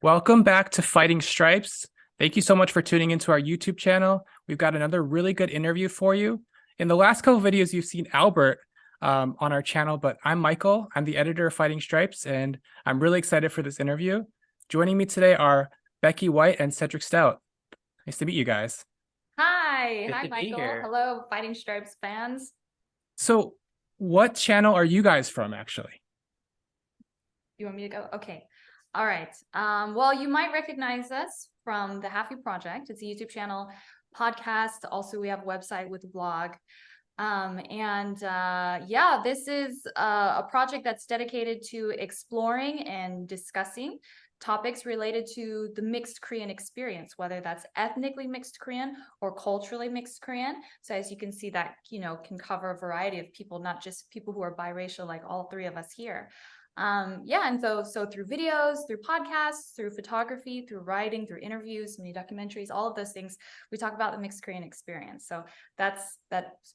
Welcome back to Fighting Stripes. Thank you so much for tuning into our YouTube channel. We've got another really good interview for you. In the last couple of videos, you've seen Albert on our channel, but I'm Michael. I'm the editor of Fighting Stripes, and I'm really excited for this interview. Joining me today are Becky White and Cedric Stout. Nice to meet you guys. Hi. Good Hi, to be Michael. here. Hello, Fighting Stripes fans. So what channel are you guys from, actually? You want me to go? Okay. All right. Well, you might recognize us from the Halfie Project. It's a YouTube channel, podcast. Also, we have a website with a blog. Yeah, this is a project that's dedicated to exploring and discussing topics related to the mixed Korean experience, whether that's ethnically mixed Korean or culturally mixed Korean. So as you can see, that, can cover a variety of people, not just people who are biracial, like all three of us here. Yeah, and so through videos, through podcasts, through photography, through writing, through interviews, mini documentaries, all of those things, we talk about the mixed Korean experience. So that's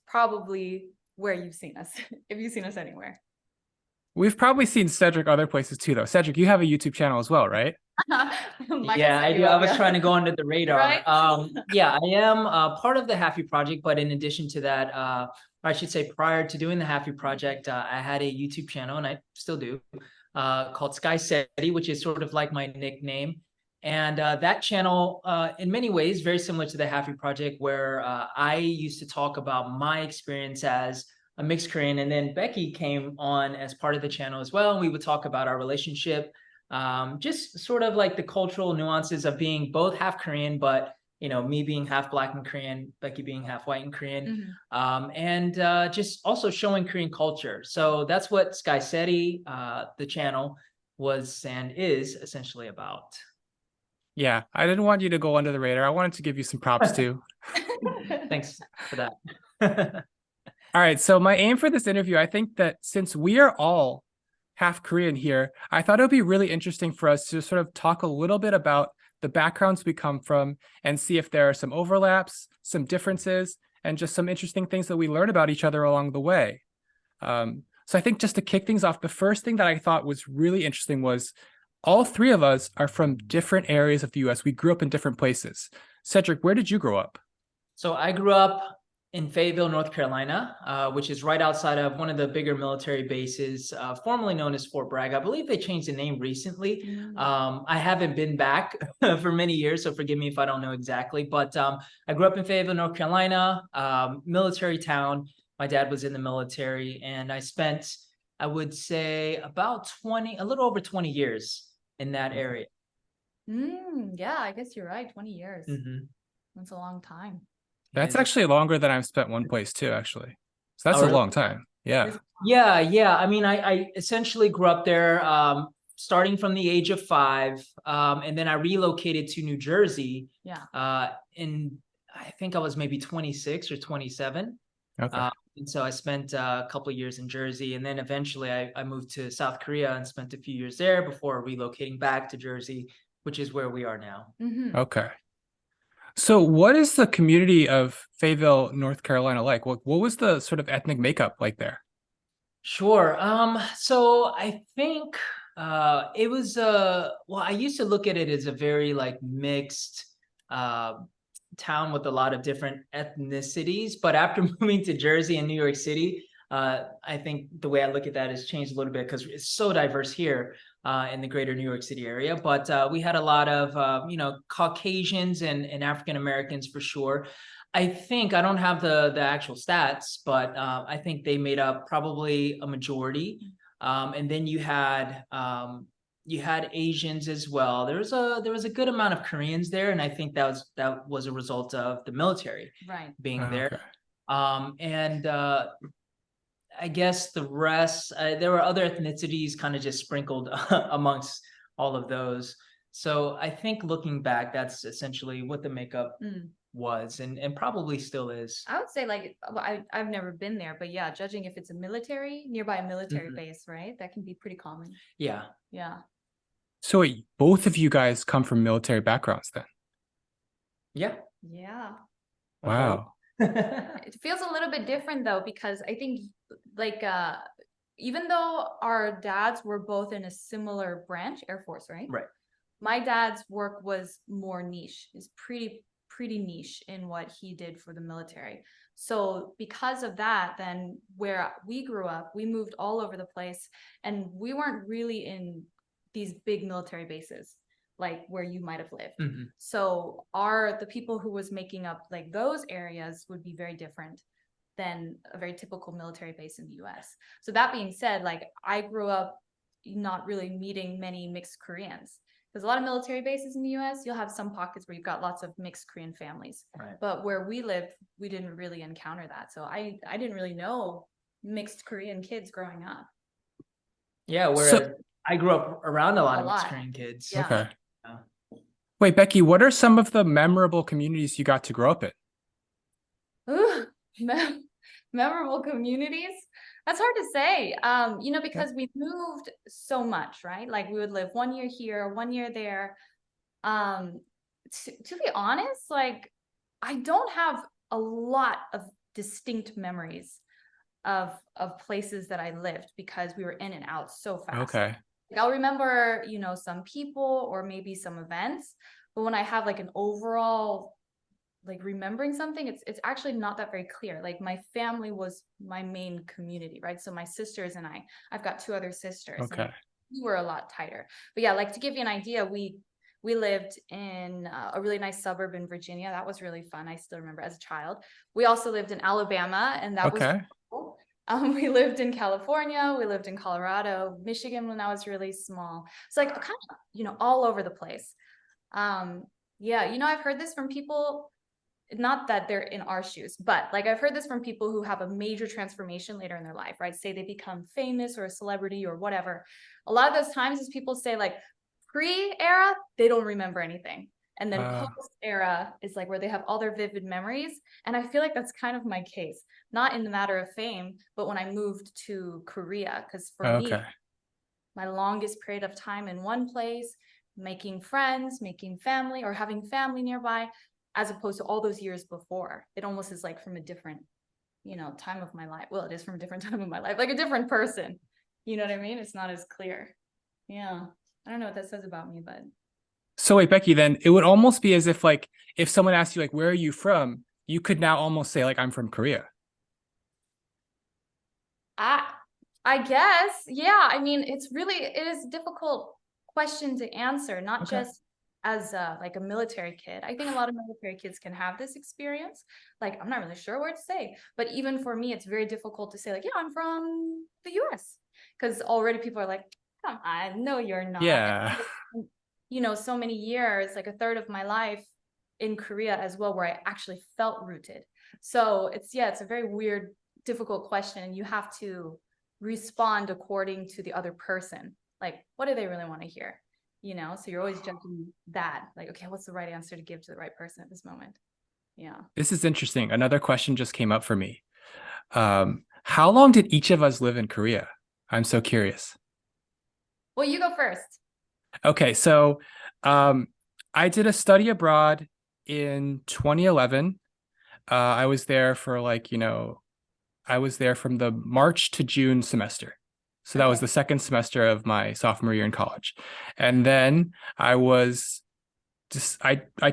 probably where you've seen us, if you've seen us anywhere. We've probably seen Cedric other places too, though. Cedric, you have a YouTube channel as well, right? Yeah, I do. I was trying to go under the radar. Right? Yeah, I am part of the Halfie Project, but in addition to that, I should say prior to doing the Halfie Project, I had a YouTube channel, and I still do, called Cedric, which is sort of like my nickname. And that channel, in many ways, very similar to the Halfie Project, where I used to talk about my experience as a mixed Korean, and then Becky came on as part of the channel as well, and we would talk about our relationship, just sort of like the cultural nuances of being both half Korean, but me being half Black and Korean, Becky being half white and Korean, and just also showing Korean culture. So that's what Sky Seti, the channel, was and is essentially about. Yeah, I didn't want you to go under the radar. I wanted to give you some props too. Thanks for that. All right, so my aim for this interview, I think that since we are all half Korean here, I thought it would be really interesting for us to sort of talk a little bit about the backgrounds we come from and see if there are some overlaps, some differences, and just some interesting things that we learn about each other along the way. So I think just to kick things off, the first thing that I thought was really interesting was all three of us are from different areas of the US. We grew up in different places. Cedric, where did you grow up? So I grew up in Fayetteville, North Carolina, which is right outside of one of the bigger military bases, formerly known as Fort Bragg. I believe they changed the name recently. I haven't been back for many years, so forgive me if I don't know exactly. But I grew up in Fayetteville, North Carolina, military town. My dad was in the military, and I spent, I would say, about a little over 20 years in that area. Yeah, I guess you're right. 20 years. That's a long time. That's actually longer than I've spent one place too, actually. So that's really? a long time. Yeah. Yeah. I mean, I essentially grew up there, starting from the age of 5. And then I relocated to New Jersey. Yeah. In, I think I was maybe 26 or 27. Okay. And so I spent a couple of years in Jersey, and then eventually I moved to South Korea and spent a few years there before relocating back to Jersey, which is where we are now. Okay. So what is the community of Fayetteville, North Carolina like? What was the sort of ethnic makeup like there? Sure. So I think it was well, I used to look at it as a very like mixed town with a lot of different ethnicities, but after moving to Jersey and New York City, I think the way I look at that has changed a little bit because it's so diverse here in the greater New York City area. But we had a lot of Caucasians and African Americans for sure. I think I don't have the actual stats, but I think they made up probably a majority. And then you had Asians as well. There was a good amount of Koreans there, and I think that was a result of the military being there. And I guess the rest, there were other ethnicities kind of just sprinkled amongst all of those. So I think looking back, that's essentially what the makeup was and probably still is. I would say like I've never been there, but yeah, judging if it's nearby a military base, right? That can be pretty common. Yeah. So both of you guys come from military backgrounds then? Yeah. Wow. It feels a little bit different though, because I think like even though our dads were both in a similar branch, Air Force, right? Right. my dad's work was more niche, is pretty niche in what he did for the military. So because of that, then where we grew up, we moved all over the place, and we weren't really in these big military bases like where you might have lived. Mhm. So the people who was making up like those areas would be very different than a very typical military base in the US. So that being said, like I grew up not really meeting many mixed Koreans. There's a lot of military bases in the US. You'll have some pockets where you've got lots of mixed Korean families. Right. But where we lived, we didn't really encounter that. So I didn't really know mixed Korean kids growing up. Yeah, whereas I grew up around a lot A of mixed lot. Korean kids. Yeah. Okay. Yeah. Wait, Becky, what are some of the memorable communities you got to grow up in? Ooh, memorable communities. That's hard to say. Because we moved so much, right? Like we would live 1 year here, 1 year there. To be honest, like I don't have a lot of distinct memories of places that I lived because we were in and out so fast. Okay. Like I'll remember, some people or maybe some events, but when I have like an overall like remembering something, it's actually not that very clear. Like my family was my main community, right? So my sisters and I've got 2 other sisters. Okay. And we were a lot tighter. But yeah, like to give you an idea, we lived in a really nice suburb in Virginia. That was really fun. I still remember as a child. We also lived in Alabama, and that was Okay. cool. We lived in California. We lived in Colorado, Michigan when I was really small. So like kind of, all over the place. Yeah, I've heard this from people, not that they're in our shoes, but like I've heard this from people who have a major transformation later in their life, right? Say they become famous or a celebrity or whatever. A lot of those times is people say like pre-era, they don't remember anything. And then post-era is like where they have all their vivid memories. And I feel like that's kind of my case, not in the matter of fame, but when I moved to Korea, because for me, Okay. my longest period of time in one place, making friends, making family, or having family nearby, as opposed to all those years before. It almost is like from a different, time of my life. Well, it is from a different time of my life, like a different person. You know what I mean? It's not as clear. Yeah. I don't know what that says about me, but So wait, Becky, then it would almost be as if like if someone asked you like where are you from, you could now almost say like I'm from Korea. I guess, yeah. I mean, it is a difficult question to answer, not Okay. just as like a military kid. I think a lot of military kids can have this experience. Like, I'm not really sure where to say, but even for me, it's very difficult to say like, yeah, I'm from the US. Because already people are like, come on, no, you're not. Yeah. So many years, like a third of my life in Korea as well, where I actually felt rooted. So it's a very weird, difficult question. And you have to respond according to the other person. Like, what do they really want to hear? So you're always judging that. Like, okay, what's the right answer to give to the right person at this moment? Yeah. This is interesting. Another question just came up for me. How long did each of us live in Korea? I'm so curious. Well, you go first. Okay, so I did a study abroad in 2011. I was there for like, I was there from the March to June semester. So that was Okay. the second semester of my sophomore year in college. And then I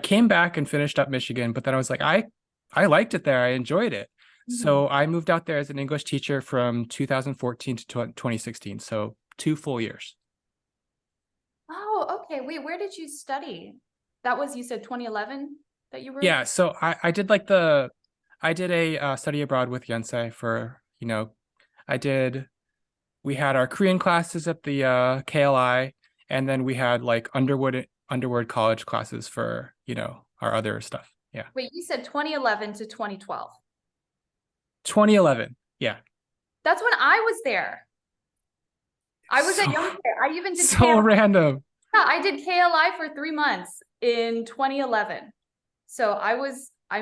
came back and finished up Michigan, but then I was like, I liked it there. I enjoyed it. So I moved out there as an English teacher from 2014 to 2016. So 2 full years. Oh, okay. Wait, where did you study? That was, you said 2011 that you were? Yeah, so I did I did a study abroad with Yonsei for, we had our Korean classes at the KLI, and then we had like Underwood College classes for, our other stuff. Yeah. Wait, you said 2011 to 2012. 2011. Yeah. That's when I was there. I was at So- Youngster. I even did So KLI. random. Yeah, I did KLI for 3 months in 2011. So I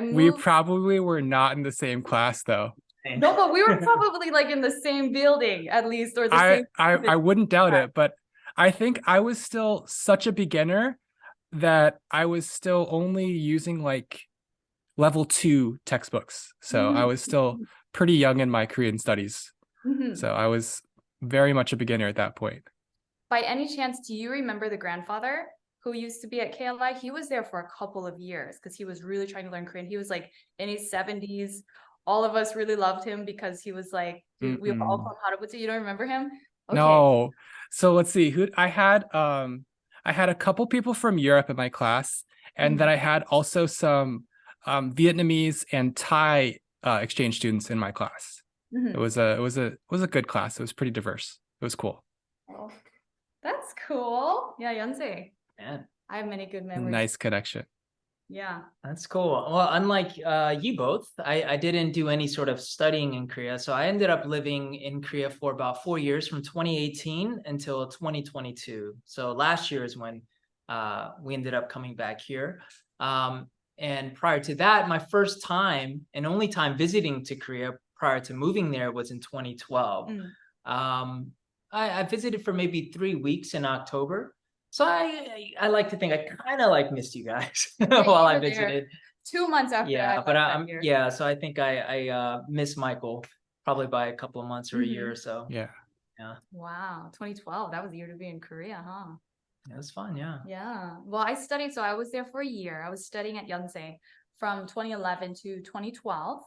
We moved. probably were not in the same class though. No, but we were probably like in the same building at least, or the I same. I wouldn't doubt it, but I think I was still such a beginner that I was still only using like level 2 textbooks. So I was still pretty young in my Korean studies. Mhm. So I was very much a beginner at that point. By any chance, do you remember the grandfather who used to be at KLI, he was there for a couple of years because he was really trying to learn Korean. He was like in his 70s. All of us really loved him because he was like, we were all Mm-mm. from Harabutsu. You don't remember him? Okay. No. So let's see who I had a couple people from Europe in my class, and then Mhm. I had also some Vietnamese and Thai exchange students in my class. It Mhm. was it was a good class. It was pretty diverse. It was cool. Oh, that's cool. Yeah, Yonsei. Yeah, I have many good memories. Nice connection. Yeah. that's cool. Well, unlike you both, I didn't do any sort of studying in Korea. So I ended up living in Korea for about 4 years, from 2018 until 2022. So last year is when we ended up coming back here. And prior to that, my first time and only time visiting to Korea prior to moving there was in 2012. Mm. I visited for maybe 3 weeks in October. So I like to think I kind of like missed you guys Yeah, while you I were there visited. 2 months after I Yeah, left but that I'm year. yeah, so I think I miss Michael probably by a couple of months or a year or so. Yeah. Yeah, Wow, 2012. That was the year to be in Korea, huh? it was fun. Yeah. Yeah. Well, I studied, so I was there for a year. I was studying at Yonsei from 2011 to 2012.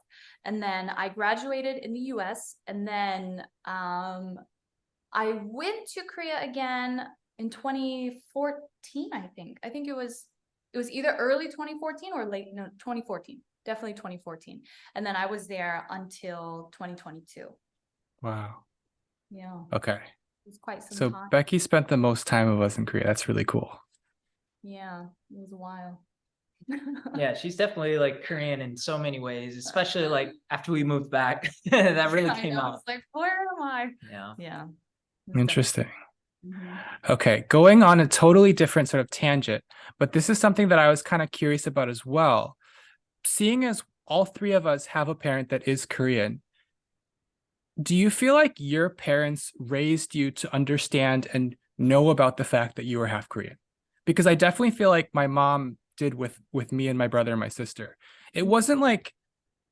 And then I graduated in the US. And then I went to Korea again in 2014, I think. I think it was either early 2014 or late, no, 2014. Definitely 2014. And then I was there until 2022. Wow. Yeah. Okay. It was quite some So time. Becky spent the most time of us in Korea. That's really cool. Yeah, it was a while. Yeah, she's definitely like Korean in so many ways, especially like after we moved back. That really I came know. out. It's like, where am I? Yeah. Yeah. Interesting. Mhm. Okay, going on a totally different sort of tangent, but this is something that I was kind of curious about as well. Seeing as all three of us have a parent that is Korean, do you feel like your parents raised you to understand and know about the fact that you were half Korean? Because I definitely feel like my mom did with me and my brother and my sister. It wasn't like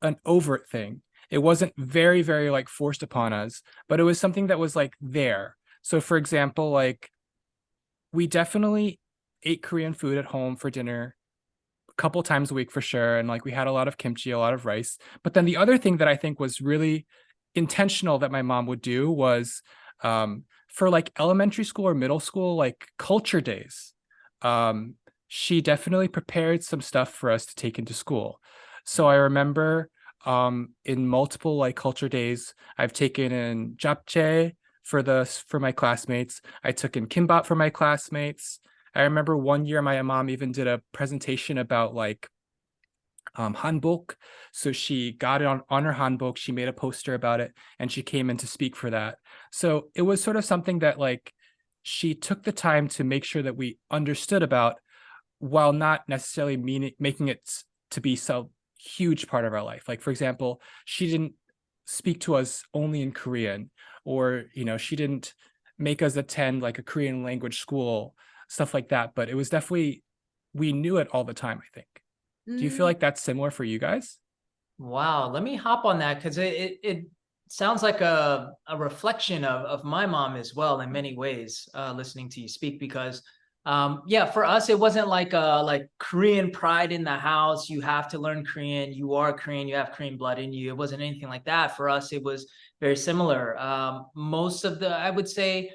an overt thing. It wasn't very, very like forced upon us, but it was something that was like there. So for example, like we definitely ate Korean food at home for dinner a couple times a week for sure. And like we had a lot of kimchi, a lot of rice. But then the other thing that I think was really intentional that my mom would do was for like elementary school or middle school, like culture days. Um, she definitely prepared some stuff for us to take into school. So I remember in multiple like culture days, I've taken in japchae for my classmates. I took in kimbap for my classmates. I remember one year my mom even did a presentation about like hanbok. So she got it on her hanbok. She made a poster about it and she came in to speak for that. So it was sort of something that like she took the time to make sure that we understood about while not necessarily making it to be so huge part of our life. Like for example, she didn't speak to us only in Korean, or she didn't make us attend like a Korean language school, stuff like that. But it was definitely we knew it all the time, I think. Do you feel Mm, like that's similar for you guys? Wow, let me hop on that because it sounds like a reflection of my mom as well in many ways, listening to you speak, because yeah, for us it wasn't like Korean pride in the house. You have to learn Korean, you are Korean, you have Korean blood in you. It wasn't anything like that. For us, it was very similar. Most of the, I would say,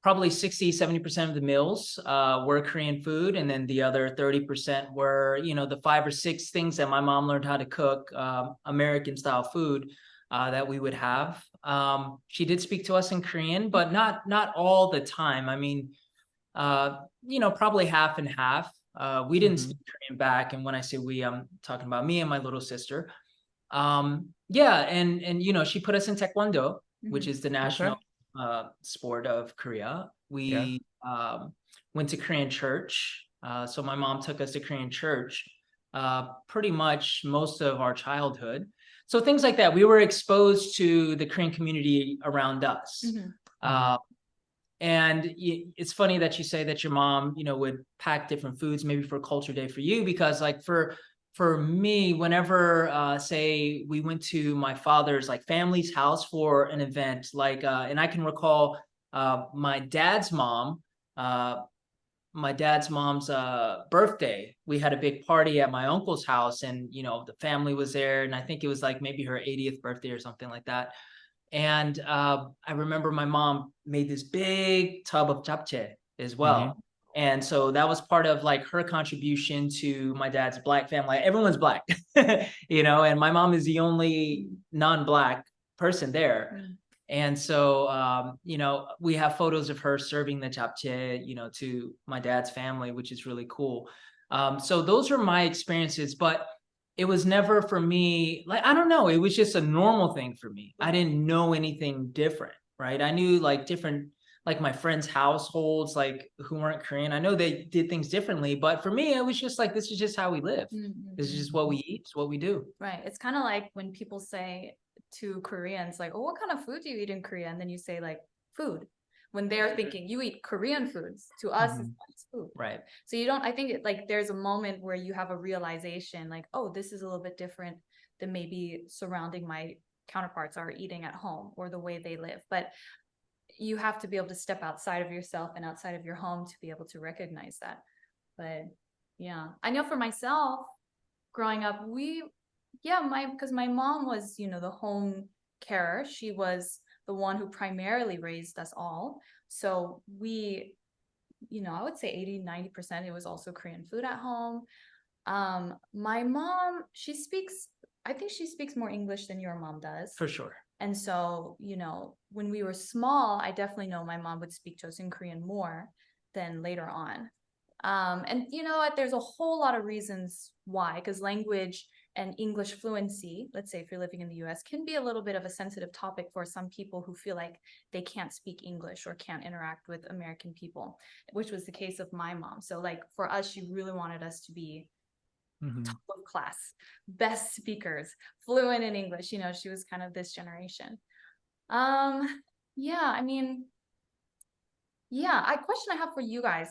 probably 60-70% of the meals were Korean food, and then the other 30% were, the 5 or 6 things that my mom learned how to cook, American style food that we would have. She did speak to us in Korean, but not all the time. I mean, probably half and half. We didn't Mhm. speak Korean back, and when I say we, I'm talking about me and my little sister. Yeah, and she put us in Taekwondo, which mhm. is the Okay. national sport of Korea. Yeah. We went to Korean church. So my mom took us to Korean church pretty much most of our childhood. So things like that. We were exposed to the Korean community around us. Mhm. Uh, and it's funny that you say that your mom, would pack different foods maybe for culture day for you, because like for me, whenever say we went to my father's like family's house for an event, like and I can recall my dad's mom my dad's mom's birthday. We had a big party at my uncle's house, and the family was there, and I think it was like maybe her 80th birthday or something like that. And I remember my mom made this big tub of japchae as well. And so that was part of like her contribution to my dad's Black family. Everyone's Black, and my mom is the only non-Black person there. And so, we have photos of her serving the japchae, to my dad's family, which is really cool. So those are my experiences, but it was never for me, like, I don't know, it was just a normal thing for me. I didn't know anything different, right? I knew like different, like my friends' households, like who weren't Korean. I know they did things differently, but for me, it was just like, this is just how we live. This is just what we eat, it's what we do. Right. It's kind of like when people say to Koreans, like, oh, what kind of food do you eat in Korea? And then you say like food. When they're thinking you eat Korean foods, to us it's food. Right. So I think like there's a moment where you have a realization like, oh, this is a little bit different than maybe surrounding my counterparts are eating at home or the way they live. But you have to be able to step outside of yourself and outside of your home to be able to recognize that. But yeah, I know for myself growing up, because my mom was, the home carer. She was the one who primarily raised us all. So we, I would say 80-90%, it was also Korean food at home. My mom, I think she speaks more English than your mom does. For sure. And so, when we were small, I definitely know my mom would speak to us in Korean more than later on. And you know what, there's a whole lot of reasons why, because language and English fluency, let's say if you're living in the US, can be a little bit of a sensitive topic for some people who feel like they can't speak English or can't interact with American people, which was the case of my mom. So like for us, she really wanted us to be top of class, best speakers, fluent in English. She was kind of this generation. Yeah, question I have for you guys.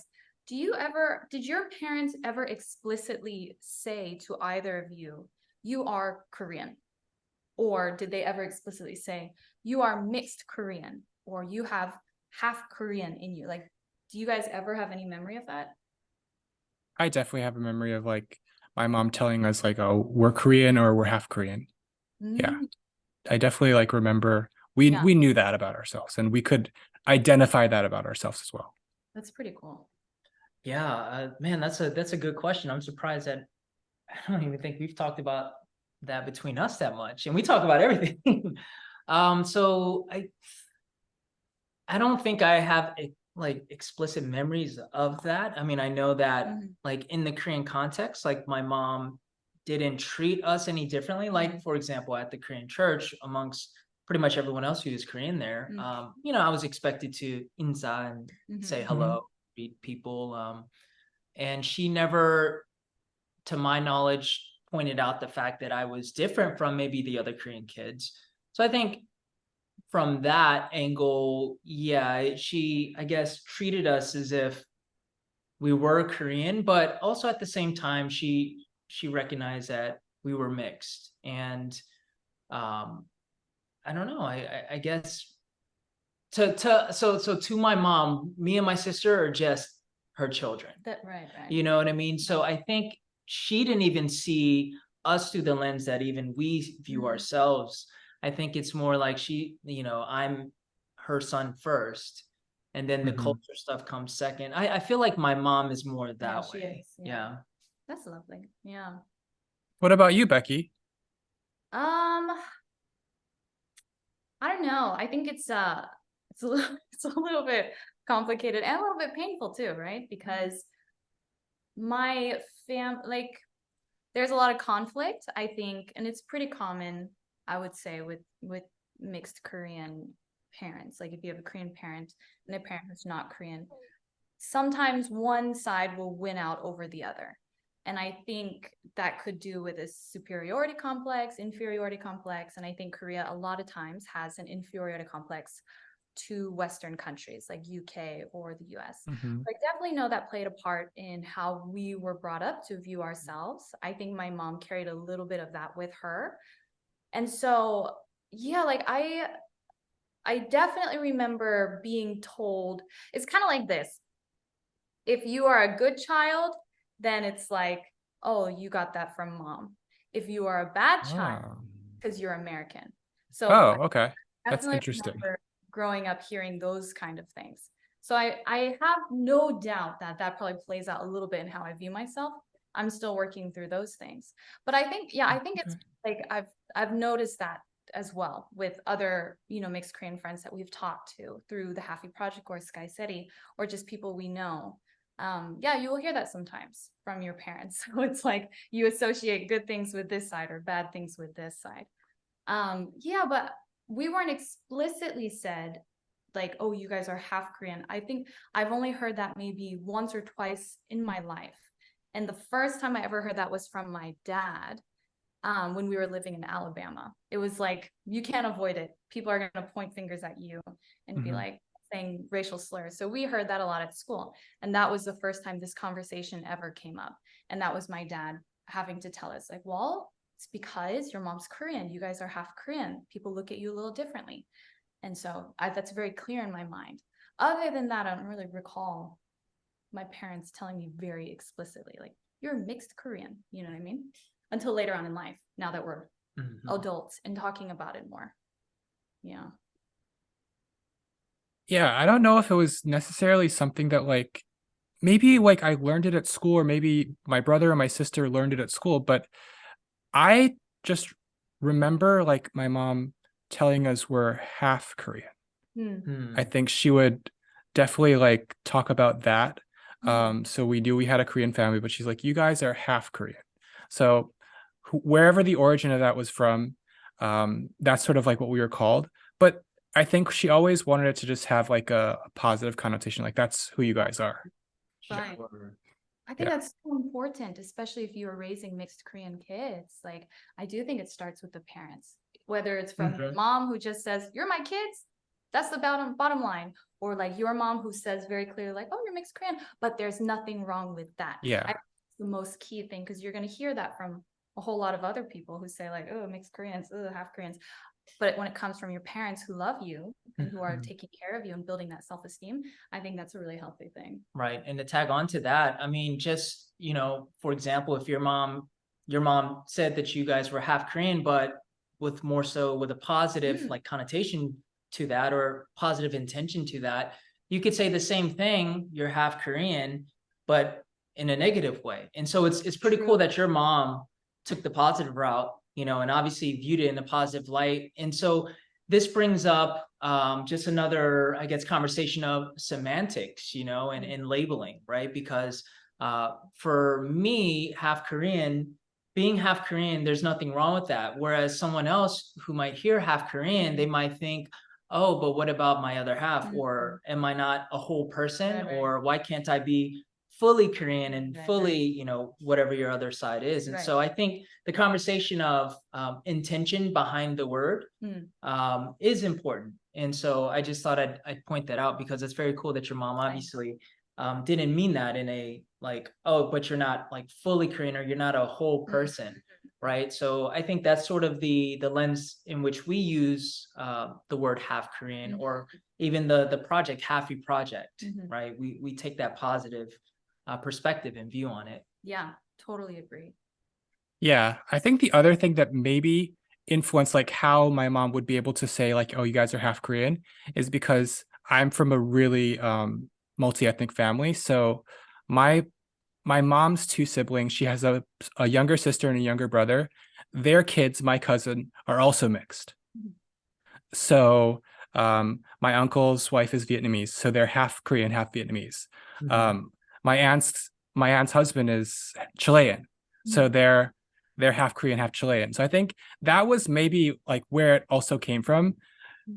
Did your parents ever explicitly say to either of you, you are Korean? Or did they ever explicitly say, you are mixed Korean, or you have half Korean in you? Like, do you guys ever have any memory of that? I definitely have a memory of like my mom telling us like, oh, we're Korean or we're half Korean. Yeah. I definitely like remember we knew that about ourselves, and we could identify that about ourselves as well. That's pretty cool. Yeah, man, that's a good question. I'm surprised that I don't even think we've talked about that between us that much, and we talk about everything. So I don't think I have like explicit memories of that. I mean, I know that like in the Korean context, like my mom didn't treat us any differently. Like for example, at the Korean church, amongst pretty much everyone else who is Korean there, I was expected to insa and say hello, greet people. And she never, to my knowledge, pointed out the fact that I was different from maybe the other Korean kids. So I think from that angle, yeah, she, I guess, treated us as if we were Korean, but also at the same time, she recognized that we were mixed. And I don't know, I guess so to my mom, me and my sister are just her children. Right. You know what I mean? So I think she didn't even see us through the lens that even we view ourselves. I think it's more like I'm her son first, and then the culture stuff comes second. I feel like my mom is more that way. Yeah. That's lovely. Yeah. What about you, Becky? I don't know. I think it's a little bit complicated and a little bit painful too, right? Because my there's a lot of conflict, I think, and it's pretty common, I would say, with mixed Korean parents. Like if you have a Korean parent and a parent who's not Korean, sometimes one side will win out over the other. And I think that could do with a superiority complex, inferiority complex. And I think Korea a lot of times has an inferiority complex to Western countries like UK or the US. I definitely know that played a part in how we were brought up to view ourselves. I think my mom carried a little bit of that with her. And so, yeah, like I definitely remember being told, it's kind of like this. If you are a good child, then it's like, oh, you got that from mom. If you are a bad child, Oh, because you're American. So oh, okay. I That's definitely interesting. remember growing up hearing those kind of things. So I have no doubt that that probably plays out a little bit in how I view myself. I'm still working through those things. But I think, yeah, I think it's Okay. like I've noticed that as well with other, mixed Korean friends that we've talked to through the Halfie Project or Sky City or just people we know. Yeah, you will hear that sometimes from your parents. So it's like you associate good things with this side or bad things with this side. Yeah, but we weren't explicitly said like, oh, you guys are half Korean. I think I've only heard that maybe once or twice in my life. And the first time I ever heard that was from my dad, when we were living in Alabama. It was like, you can't avoid it. People are going to point fingers at you and be Mhm. like saying racial slurs. So we heard that a lot at school. And that was the first time this conversation ever came up. And that was my dad having to tell us, like, well, it's because your mom's Korean. You guys are half Korean. People look at you a little differently. And so that's very clear in my mind. Other than that, I don't really recall my parents telling me very explicitly, like, you're mixed Korean. You know what I mean? Until later on in life, now that we're adults and talking about it more. Yeah. Yeah, I don't know if it was necessarily something that like maybe like I learned it at school or maybe my brother or my sister learned it at school, but I just remember like my mom telling us we're half Korean. I think she would definitely like talk about that. So we knew we had a Korean family, but she's like, you guys are half Korean. So wherever the origin of that was from, that's sort of like what we were called. But I think she always wanted it to just have like a positive connotation, like that's who you guys are. Right. I think Yeah. that's so important, especially if you are raising mixed Korean kids. Like, I do think it starts with the parents, whether it's from the mom who just says, you're my kids, that's the bottom line, or like your mom who says very clearly, like, oh, you're mixed Korean, but there's nothing wrong with that. Yeah. I think it's the most key thing because you're going to hear that from a whole lot of other people who say, like, oh, mixed Koreans, oh, half Koreans. But when it comes from your parents who love you and who are taking care of you and building that self-esteem, I think that's a really healthy thing. Right. And to tag on to that, I mean, just, for example, if your mom said that you guys were half Korean, but with more so with a positive like connotation to that or positive intention to that, you could say the same thing, you're half Korean, but in a negative way. And so it's pretty cool that your mom took the positive route, and obviously viewed it in a positive light. And so this brings up just another, I guess, conversation of semantics, and labeling, right? Because for me, being half Korean, there's nothing wrong with that. Whereas someone else who might hear half Korean, they might think, oh, but what about my other half? Or am I not a whole person? Right. Or why can't I be fully Korean and Right. fully, whatever your other side is? And so I think the conversation of intention behind the word is important. And so I just thought I'd point that out because it's very cool that your mom obviously didn't mean that in a like, oh, but you're not like fully Korean or you're not a whole person, right? So I think that's sort of the lens in which we use the word half Korean or even the project Halfie Project, right? We take that positive perspective and view on it. Yeah, totally agree. Yeah, I think the other thing that maybe influenced like how my mom would be able to say like, oh, you guys are half Korean is because I'm from a really multi-ethnic family. So my my mom's two siblings, she has a younger sister and a younger brother. Their kids, my cousin, are also mixed. So my uncle's wife is Vietnamese, so they're half Korean, half Vietnamese. Um, my aunt's husband is Chilean, so they're half Korean, half Chilean. So I think that was maybe like where it also came from.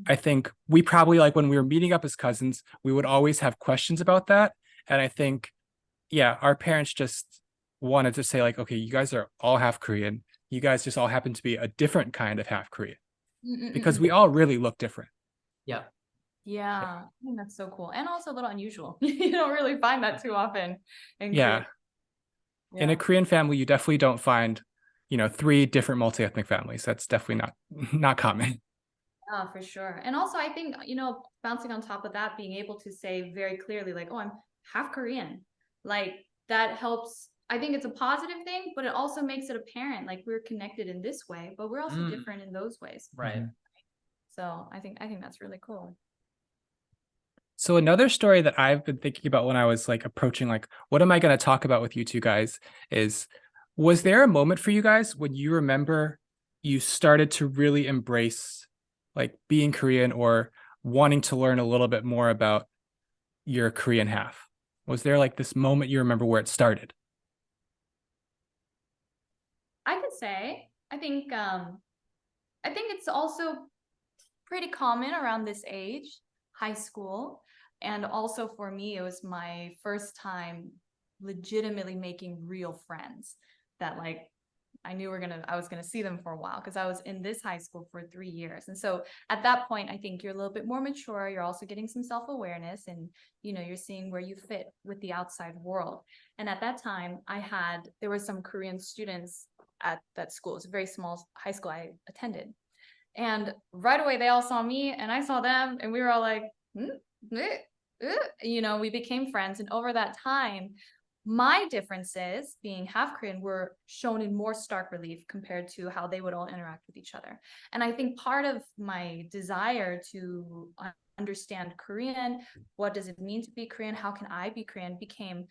I think we probably like when we were meeting up as cousins, we would always have questions about that. And I think, yeah, our parents just wanted to say like, okay, you guys are all half Korean. You guys just all happen to be a different kind of half Korean because we all really look different. Yeah. Yeah, I think that's so cool. And also a little unusual. You don't really find that too often in Yeah. Korea. In a Korean family, you definitely don't find, three different multi-ethnic families. That's definitely not common. Oh, for sure. And also I think, bouncing on top of that, being able to say very clearly, like, oh, I'm half Korean. like that helps. I think it's a positive thing, but it also makes it apparent, like we're connected in this way, but we're also different in those ways. Right. So I think that's really cool. So another story that I've been thinking about when I was like approaching, like, what am I going to talk about with you two guys is, was there a moment for you guys when you remember you started to really embrace like being Korean or wanting to learn a little bit more about your Korean half? Was there like this moment you remember where it started? I could say, I think it's also pretty common around this age, high school. And also for me, it was my first time legitimately making real friends that like I was gonna see them for a while because I was in this high school for 3 years. And so at that point, I think you're a little bit more mature. You're also getting some self-awareness and you're seeing where you fit with the outside world. And at that time, there were some Korean students at that school. It's a very small high school I attended. And right away they all saw me and I saw them and we were all like, we became friends. And over that time, my differences being half Korean were shown in more stark relief compared to how they would all interact with each other. And I think part of my desire to understand Korean, what does it mean to be Korean? How can I be Korean? Became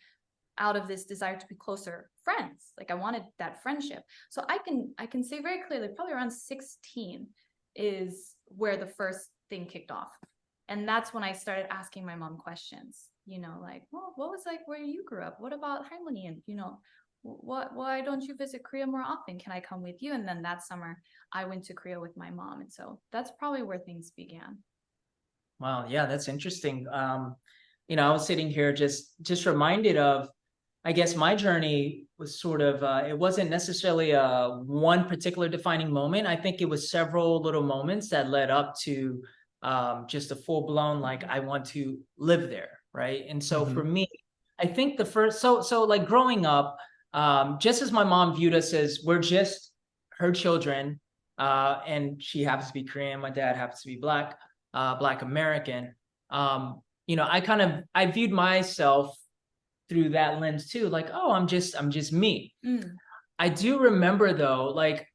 out of this desire to be closer friends. Like I wanted that friendship. So I can say very clearly, probably around 16 is where the first thing kicked off. And that's when I started asking my mom questions, like, well, what was like where you grew up? What about Harmony? And, why don't you visit Korea more often? Can I come with you? And then that summer I went to Korea with my mom. And so that's probably where things began. Wow. Yeah, that's interesting. I was sitting here just reminded of, I guess my journey was sort of, it wasn't necessarily one particular defining moment. I think it was several little moments that led up to just a full blown, like, I want to live there. Right. And so for me, I think the first, so like growing up, just as my mom viewed us as we're just her children, and she happens to be Korean, my dad happens to be Black American. I viewed myself through that lens too, like, oh, I'm just me. I do remember though, like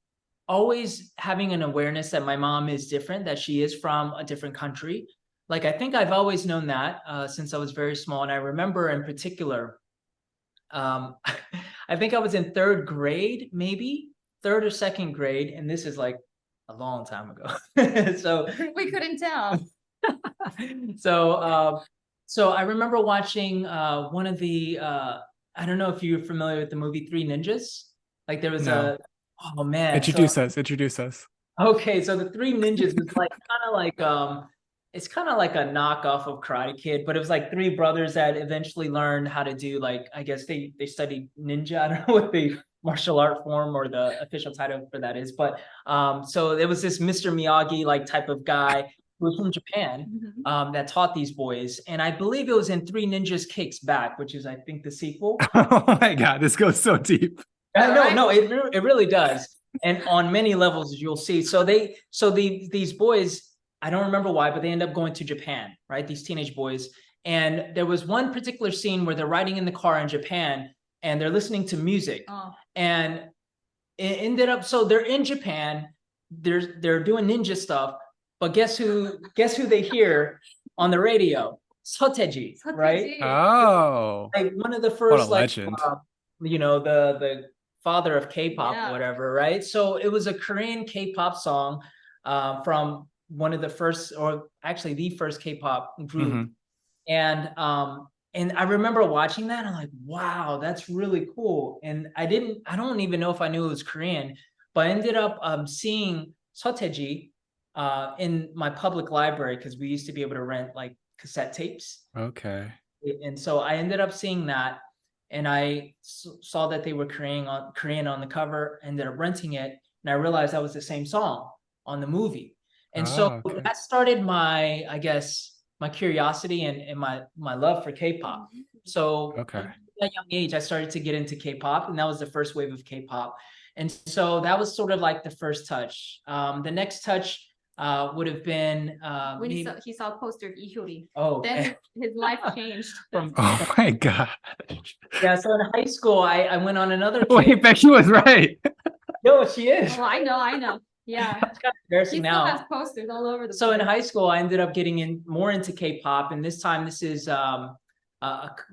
always having an awareness that my mom is different, that she is from a different country. Like, I think I've always known that since I was very small. And I remember in particular, I think I was in third grade, maybe third or second grade. And this is like a long time ago. So we couldn't tell. So I remember watching one of the, I don't know if you're familiar with the movie Three Ninjas. Like there was oh man. Introduce us. Okay, so the Three Ninjas was like it's kind of like a knockoff of Karate Kid, but it was like three brothers that eventually learned how to do, like, I guess they studied ninja. I don't know what the martial art form or the official title for that is, but so there was this Mr. Miyagi like type of guy who was from Japan that taught these boys, and I believe it was in Three Ninjas Kicks Back, which is I think the sequel. Oh my God, this goes so deep. No, it really does, and on many levels you'll see. So these boys, I don't remember why, but they end up going to Japan, right? These teenage boys. And there was one particular scene where they're riding in the car in Japan and they're listening to music. And it ended up, so they're in Japan, they're doing ninja stuff, but guess who they hear on the radio? Soteji, right? Oh. Like one of the first, what a legend. The father of K-pop, whatever, right? So it was a Korean K-pop song from one of the first, or actually the first K-pop group. And I remember watching that and I'm like, wow, that's really cool. And I don't even know if I knew it was Korean, but I ended up seeing Soteji in my public library because we used to be able to rent like cassette tapes. Okay. And so I ended up seeing that, and I saw that they were Korean on the cover, ended up renting it, and I realized that was the same song on the movie. And so that started my, I guess, my curiosity and my love for K-pop. So at that young age, I started to get into K-pop, and that was the first wave of K-pop. And so that was sort of like the first touch. The next touch would have been When maybe, he saw a poster of Ihyori, oh, then his life changed. from Oh my God. yeah. So in high school, I went on another Wait, kick. Becky was right. No, she is. Oh, I know. Yeah. It's kind of He embarrassing still now. has posters all over the So in place. high school, I ended up getting more into K-pop, and this time this is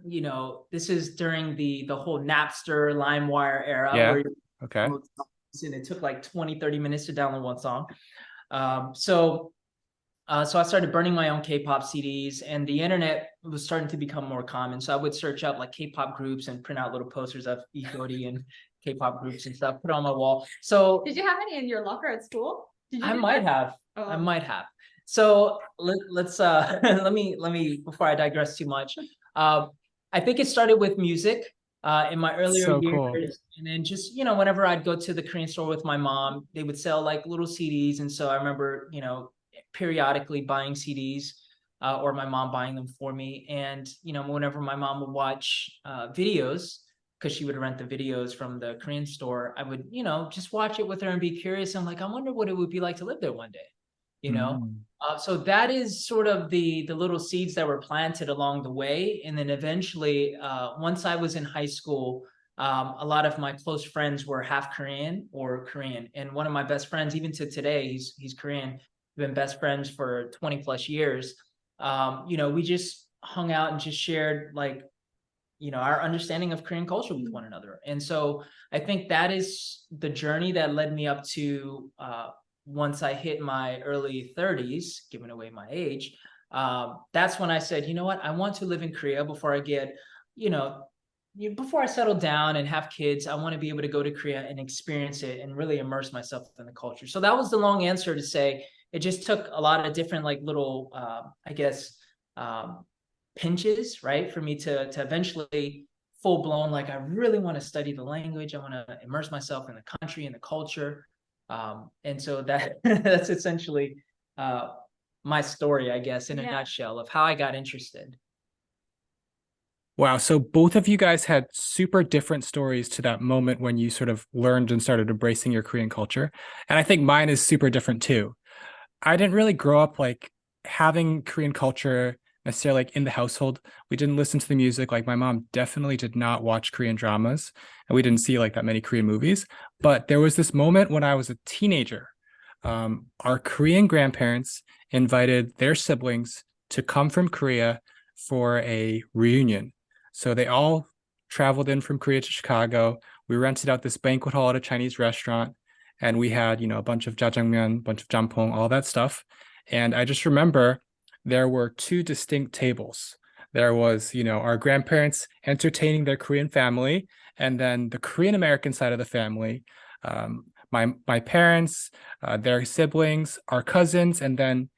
you know, this is during the whole Napster, LimeWire era, Yeah. where Okay. and it took like 20-30 minutes to download one song. So I started burning my own K-pop CDs, and the internet was starting to become more common. So I would search up like K-pop groups and print out little posters of Ikori and K-pop groups and stuff, put on my wall. So Did you have any in your locker at school? Did you I do might that? have. Oh. I might have. So let's let me before I digress too much. I think it started with music in my earlier So years, cool. and then just, you know, whenever I'd go to the Korean store with my mom, they would sell like little CDs, and so I remember, you know, periodically buying CDs or my mom buying them for me, and you know, whenever my mom would watch videos, because she would rent the videos from the Korean store, I would, you know, just watch it with her and be curious. I'm like, I wonder what it would be like to live there one day, you know? Mm. So that is sort of the little seeds that were planted along the way. And then eventually, once I was in high school, a lot of my close friends were half Korean or Korean. And one of my best friends, even to today, he's Korean, been best friends for 20 plus years. You know, we just hung out and just shared like, you know, our understanding of Korean culture with one another. And so I think that is the journey that led me up to once I hit my early 30s, giving away my age. That's when I said, you know what, I want to live in Korea before I get, you know, before I settle down and have kids. I want to be able to go to Korea and experience it and really immerse myself in the culture. So that was the long answer to say it just took a lot of different like little, I guess, pinches, right, for me to eventually full blown, like I really want to study the language. I want to immerse myself in the country and the culture. And so that that's essentially my story, I guess, in a nutshell of how I got interested. Wow. So both of you guys had super different stories to that moment when you sort of learned and started embracing your Korean culture. And I think mine is super different too. I didn't really grow up like having Korean culture necessarily like in the household. We didn't listen to the music. Like my mom definitely did not watch Korean dramas, and we didn't see like that many Korean movies. But there was this moment when I was a teenager. Our Korean grandparents invited their siblings to come from Korea for a reunion. So they all traveled in from Korea to Chicago. We rented out this banquet hall at a Chinese restaurant, and we had, you know, a bunch of jjajangmyeon, a bunch of jampong, all that stuff. And I just remember there were two distinct tables. There was, you know, our grandparents entertaining their Korean family, and then the Korean American side of the family, my parents, their siblings, our cousins, and then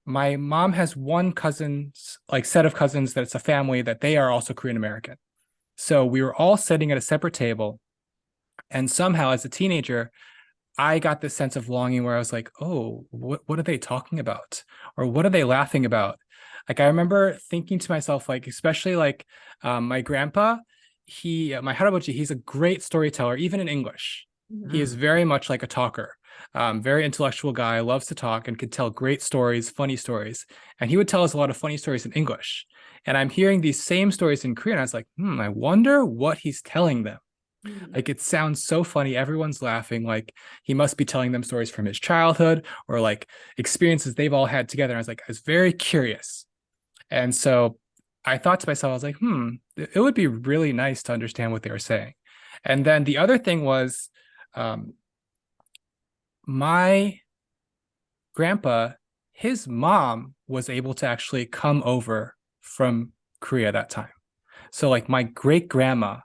my mom has one cousin's like set of cousins that's a family that they are also Korean American. So we were all sitting at a separate table, and somehow as a teenager, I got this sense of longing where I was like, oh, what are they talking about? Or what are they laughing about? Like, I remember thinking to myself, like, especially like my grandpa, my harabochi, he's a great storyteller, even in English. He is very much like a talker, very intellectual guy, loves to talk and could tell great stories, funny stories. And he would tell us a lot of funny stories in English. And I'm hearing these same stories in Korean. I was like, I wonder what he's telling them. Like it sounds so funny. Everyone's laughing. Like he must be telling them stories from his childhood or like experiences they've all had together. I was very curious. And so I thought to myself, I was like, it would be really nice to understand what they were saying. And then the other thing was my grandpa, his mom was able to actually come over from Korea that time. So like my great grandma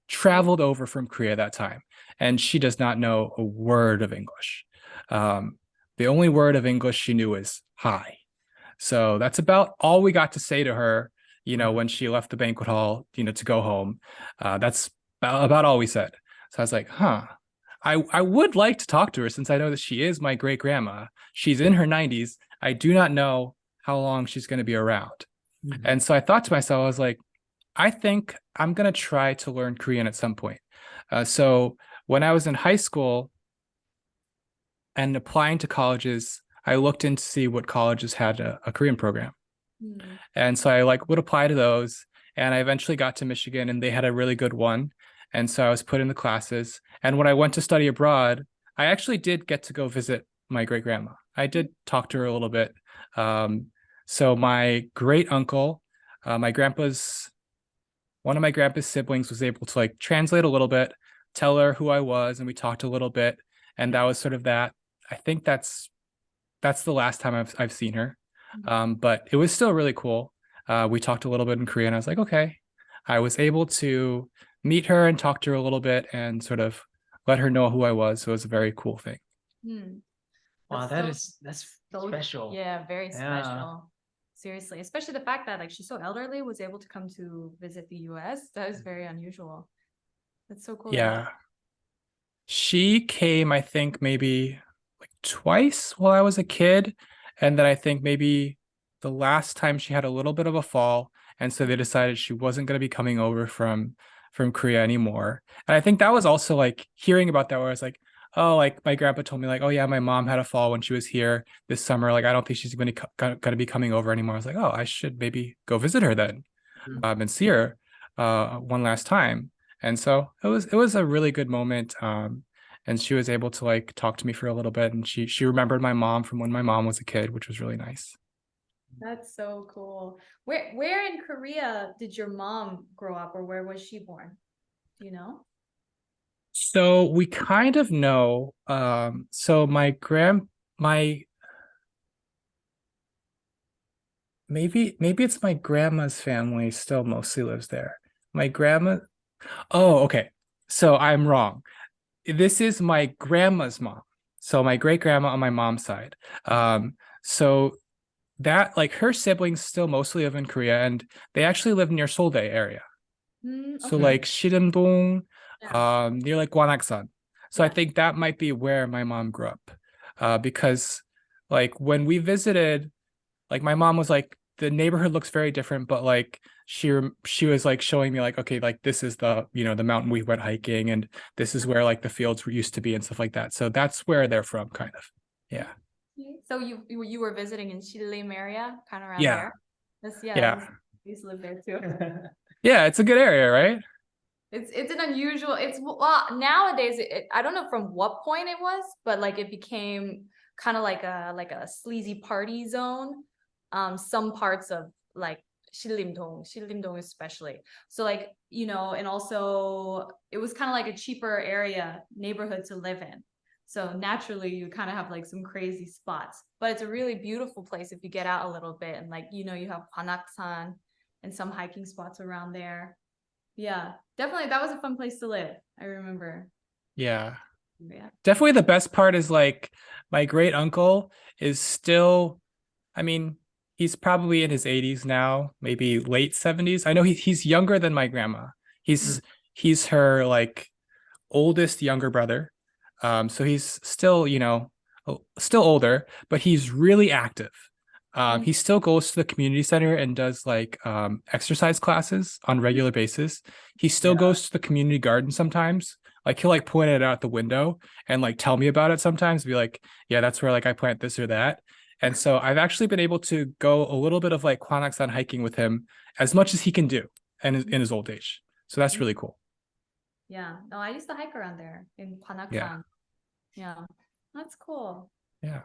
traveled over from Korea that time, and she does not know a word of English. The only word of English she knew is hi. So that's about all we got to say to her, you know, when she left the banquet hall, you know, to go home. That's about all we said. So I was like, I would like to talk to her since I know that she is my great grandma. She's in her 90s. I do not know how long she's going to be around. And so I thought to myself, I was like, I think I'm going to try to learn Korean at some point. So when I was in high school and applying to colleges, I looked in to see what colleges had a Korean program. Mm. And so I like would apply to those. And I eventually got to Michigan and they had a really good one. And so I was put in the classes. And when I went to study abroad, I actually did get to go visit my great grandma. I did talk to her a little bit. Um, so my great uncle, my grandpa's one of my grandpa's siblings was able to like translate a little bit, tell her who I was, and we talked a little bit. And that was sort of that. I think that's the last time I've seen her. But it was still really cool. We talked a little bit in Korean. I was like, okay. I was able to meet her and talk to her a little bit and sort of let her know who I was. So it was a very cool thing. Mm. Wow, that's So special. yeah, very Yeah. special. Seriously, especially the fact that like she's so elderly, was able to come to visit the US. That is very unusual. That's so cool. Yeah. She came, I think, maybe like twice while I was a kid. And then I think maybe the last time she had a little bit of a fall. And so they decided she wasn't going to be coming over from Korea anymore. And I think that was also like hearing about that where I was like, oh, like my grandpa told me like, oh yeah, my mom had a fall when she was here this summer. Like I don't think she's going to be coming over anymore. I was like, oh, I should maybe go visit her then, and see her one last time. And so it was a really good moment. And she was able to like talk to me for a little bit, and she remembered my mom from when my mom was a kid, which was really nice. That's so cool. Where in Korea did your mom grow up, or where was she born? Do you know? So we kind of know. So my maybe it's my grandma's family still mostly lives there. My grandma. Oh, okay. So I'm wrong. This is my grandma's mom. So my great grandma on my mom's side. So that like her siblings still mostly live in Korea, and they actually live near Seouldae area. So Okay. like Shirimdong, Yeah. near like Gwanaksan. So I Yeah. think that might be where my mom grew up. Because like when we visited, like my mom was like, the neighborhood looks very different, but like she was like showing me like, okay, like this is the, the mountain we went hiking, and this is where like the fields used to be and stuff like that. So that's where they're from, kind of. Yeah. So you were visiting in Shilim area, kind of around Yeah. there. That's yeah. Yeah. I used to live there too. Yeah, it's a good area, right? It's an unusual. It's well nowadays. I don't know from what point it was, but like it became kind of like a sleazy party zone. Some parts of like Shilimdong especially. So like and also it was kind of like a cheaper area neighborhood to live in. So naturally, you kind of have like some crazy spots, but it's a really beautiful place if you get out a little bit and like you have Panaksan and some hiking spots around there. Yeah, definitely. That was a fun place to live. I remember. Yeah. Yeah. Definitely the best part is like my great uncle is still, I mean, he's probably in his 80s now, maybe late 70s. I know he's younger than my grandma. Mm. He's her like oldest younger brother. So he's still, still older, but he's really active. Mm. He still goes to the community center and does like exercise classes on regular basis. He still Yeah. goes to the community garden sometimes. Like he'll like point it out the window and like tell me about it sometimes, be like, yeah, that's where like I plant this or that. And so I've actually been able to go a little bit of like Kwanaksan hiking with him as much as he can do in his old age. So that's really cool. Yeah. No, I used to hike around there in Yeah. Panaksan. Yeah. That's cool. Yeah.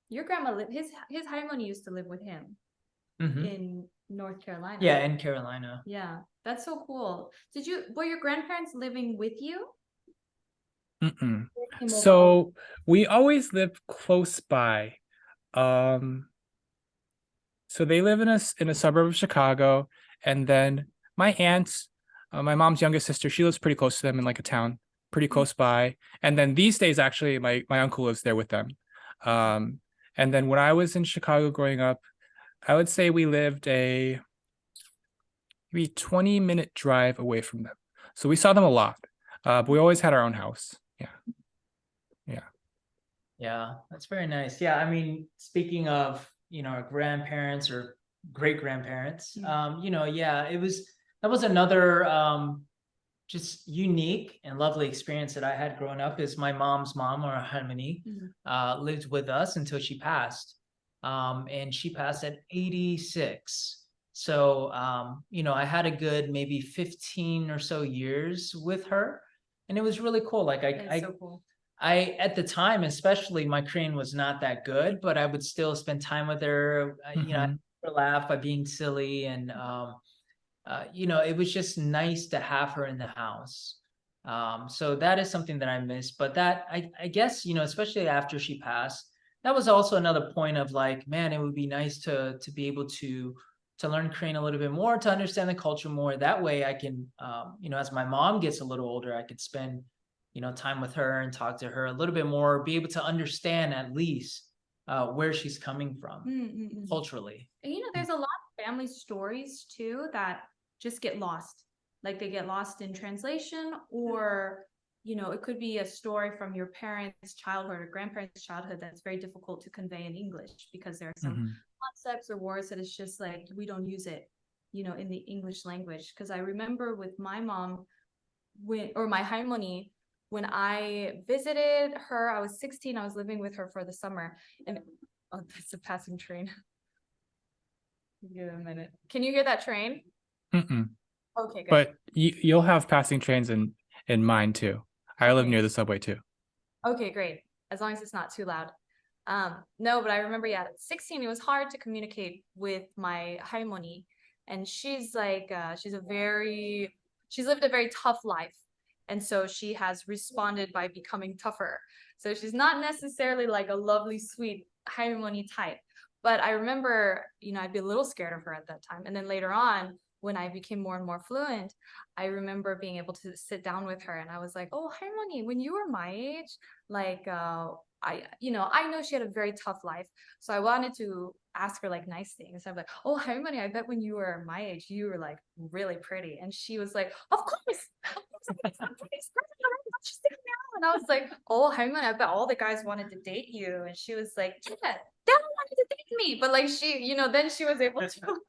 Your grandma lived his Harmony used to live with him Mhm. in North Carolina. Yeah, in Carolina. Yeah. That's so cool. Were your grandparents living with you? Mm-mm. Came over all. So we always lived close by. Um, so they live in a suburb of Chicago, and then my aunt, my mom's youngest sister, she lives pretty close to them in like a town, pretty close by. And then these days, actually, my uncle lives there with them. Um, and then when I was in Chicago growing up, I would say we lived a maybe 20-minute drive away from them. So we saw them a lot. But we always had our own house. Yeah. Yeah. Yeah, that's very nice. Yeah, I mean, speaking of, our grandparents or great grandparents, yeah, that was another just unique and lovely experience that I had growing up is my mom's mom, or Harmony, lived with us until she passed. And she passed at 86. So, you know, I had a good maybe 15 or so years with her. And it was really cool. Like That's so cool. I at the time, especially, my Korean was not that good, but I would still spend time with her. You know, I laugh by being silly, and you know, it was just nice to have her in the house. So that is something that I miss. But that I guess, you know, especially after she passed, that was also another point of like, man, it would be nice to be able to learn Korean a little bit more, to understand the culture more. That way I can, you know, as my mom gets a little older, I could spend, you know, time with her and talk to her a little bit more, be able to understand at least where she's coming from culturally. And, you know, there's a lot of family stories too that just get lost. Like they get lost in translation, or, you know, it could be a story from your parents' childhood or grandparents' childhood that's very difficult to convey in English because there are some concepts or words that it's just like we don't use it, you know, in the English language. Because I remember with my mom, or my harmony, when I visited her, I was 16, I was living with her for the summer, and oh, that's a passing train. Give it a minute. Can you hear that train? Okay, good. But you'll have passing trains in mine too. I live near the subway too. Okay, great. As long as it's not too loud. No, but I remember, yeah, at 16, it was hard to communicate with my harmony. And she's like, she's lived a very tough life. And so she has responded by becoming tougher. So she's not necessarily like a lovely, sweet harmony type. But I remember, you know, I'd be a little scared of her at that time. And then later on, when I became more and more fluent, I remember being able to sit down with her, and I was like, "Oh, Harmony, when you were my age, like, you know, I know she had a very tough life, so I wanted to ask her like nice things. I'm like, "Oh, Harmony, I bet when you were my age, you were like really pretty," and she was like, "Of course." And I was like, "Oh, Harmony, I bet all the guys wanted to date you," and she was like, "Yeah, they all wanted to date me," but like she, you know, then she was able to.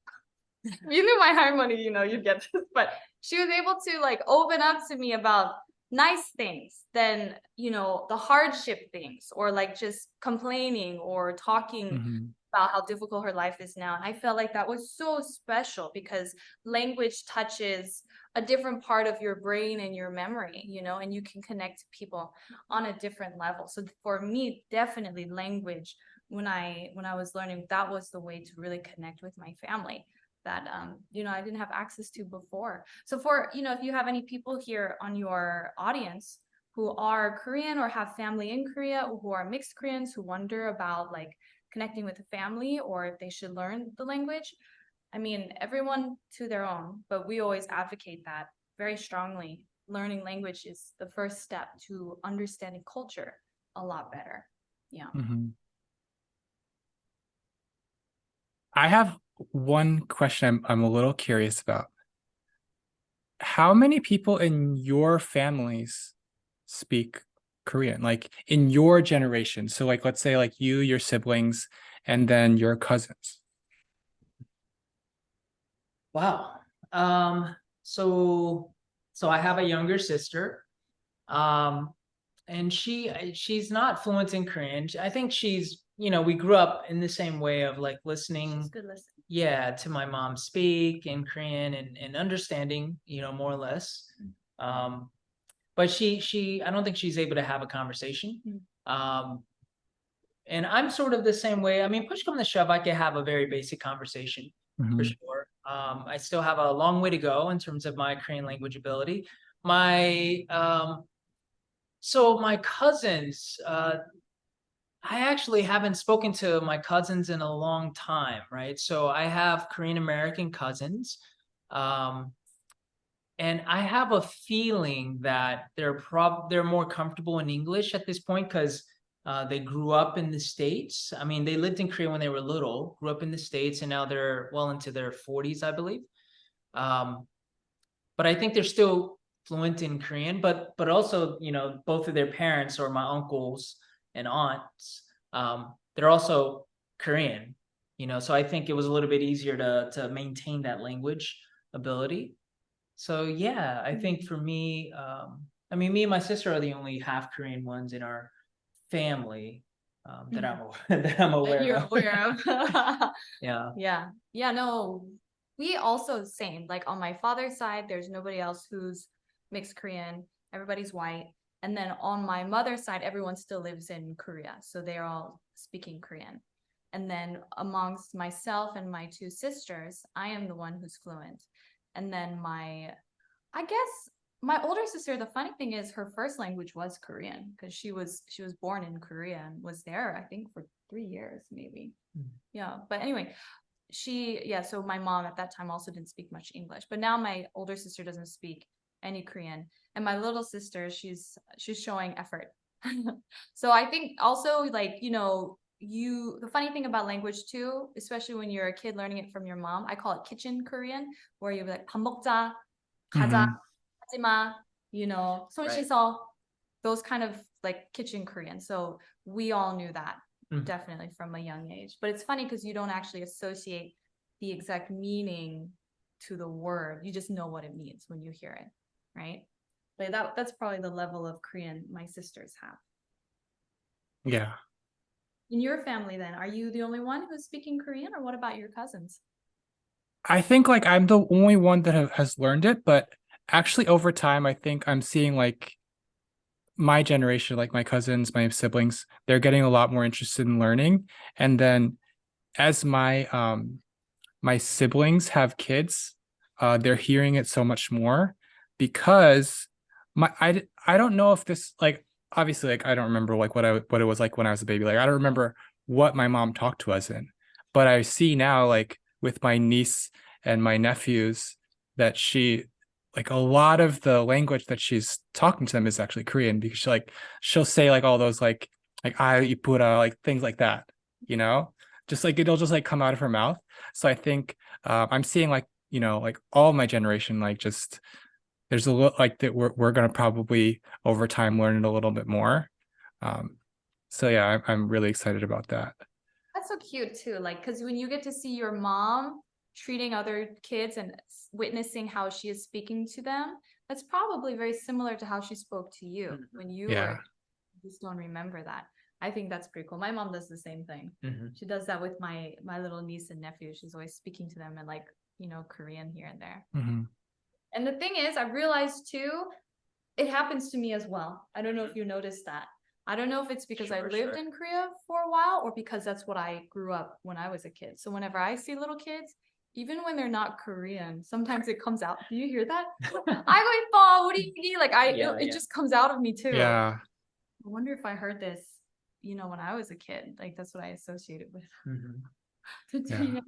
You knew my harmony, you know, you'd get this, but she was able to like open up to me about nice things than, you know, the hardship things, or like just complaining or talking about how difficult her life is now. And I felt like that was so special because language touches a different part of your brain and your memory, you know, and you can connect to people on a different level. So for me, definitely language, when I was learning, that was the way to really connect with my family that you know, I didn't have access to before. So for, you know, if you have any people here on your audience who are Korean or have family in Korea, or who are mixed Koreans who wonder about like connecting with a family or if they should learn the language, I mean, everyone to their own, but we always advocate that very strongly. Learning language is the first step to understanding culture a lot better. Yeah. I have one question I'm a little curious about. How many people in your families speak Korean, like in your generation? So like, let's say like you, your siblings, and then your cousins. Wow. So I have a younger sister. And she's not fluent in Korean. I think she's, you know, we grew up in the same way of like listening, She's good listener. yeah, to my mom speak in Korean and understanding, you know, more or less. But she I don't think she's able to have a conversation. And I'm sort of the same way. I mean, push come to shove, I can have a very basic conversation for sure. I still have a long way to go in terms of my Korean language ability. So my cousins, I actually haven't spoken to my cousins in a long time, right? So I have Korean American cousins, and I have a feeling that they're more comfortable in English at this point because they grew up in the States. I mean, they lived in Korea when they were little, grew up in the States, and now they're well into their 40s, I believe. But I think they're still fluent in Korean, but also, you know, both of their parents, or my uncles and aunts, they're also Korean, you know, so I think it was a little bit easier to maintain that language ability. So yeah, I think for me, I mean, me and my sister are the only half Korean ones in our family that that I'm That aware you're of. aware of. Yeah. Yeah, no, we also same, like on my father's side, there's nobody else who's mixed Korean, everybody's white. And then on my mother's side, everyone still lives in Korea, so they're all speaking Korean. And then amongst myself and my two sisters, I am the one who's fluent. And then I guess my older sister, the funny thing is her first language was Korean because she was born in Korea and was there, I think, for 3 years, maybe. Yeah. But anyway, so my mom at that time also didn't speak much English, but now my older sister doesn't speak any Korean. And my little sister, she's showing effort. So I think also, like, the funny thing about language too, especially when you're a kid learning it from your mom, I call it kitchen Korean, where you're like 밥 먹자, 가자, Mhm. 하지마, 손 Right. 씻어, those kind of like kitchen Korean. So we all knew that definitely from a young age. But it's funny because you don't actually associate the exact meaning to the word. You just know what it means when you hear it, right? But that's probably the level of Korean my sisters have. Yeah. In your family, then, are you the only one who's speaking Korean, or what about your cousins? I think like I'm the only one that has learned it, but actually over time, I think I'm seeing like my generation, like my cousins, my siblings, they're getting a lot more interested in learning. And then as my siblings have kids, they're hearing it so much more because I don't know if this like obviously like I don't remember like what it was like when I was a baby. Like I don't remember what my mom talked to us in, but I see now like with my niece and my nephews that she like a lot of the language that she's talking to them is actually Korean because she'll say like all those like ipura like things like that, you know, just like it'll just like come out of her mouth. So I think I'm seeing like like all my generation like just there's a little like that we're gonna probably over time learn it a little bit more. Um, so yeah, I'm really excited about that. That's so cute too. Like, because when you get to see your mom treating other kids and witnessing how she is speaking to them, that's probably very similar to how she spoke to you when you were. Yeah. You just don't remember that. I think that's pretty cool. My mom does the same thing. Mm-hmm. She does that with my little niece and nephew. She's always speaking to them in like, Korean here and there. Mm-hmm. And the thing is, I've realized too, it happens to me as well. I don't know if you noticed that. I don't know if it's because I lived in Korea for a while or because that's what I grew up when I was a kid. So whenever I see little kids, even when they're not Korean, sometimes it comes out. Do you hear that? Like it just comes out of me too. Yeah. I wonder if I heard this, when I was a kid. Like that's what I associated with. Yeah.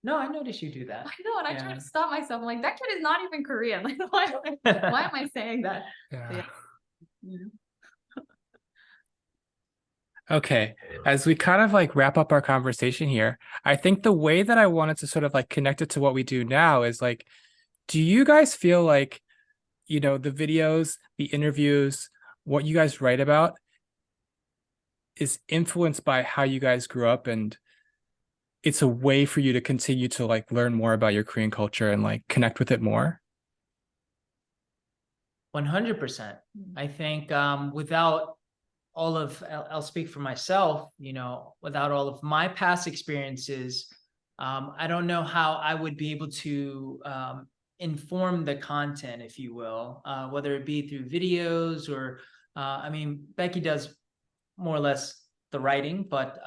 No, I noticed you do that. I know, and I try to stop myself. I'm like, that kid is not even Korean. Like, why am I saying that? Yeah. Yeah. Okay, as we kind of like wrap up our conversation here, I think the way that I wanted to sort of like connect it to what we do now is like, do you guys feel like, the videos, the interviews, what you guys write about is influenced by how you guys grew up and it's a way for you to continue to like learn more about your Korean culture and like connect with it more? 100%. I think without I'll speak for myself, without all of my past experiences, I don't know how I would be able to inform the content, if you will, whether it be through videos or, I mean, Becky does more or less the writing, but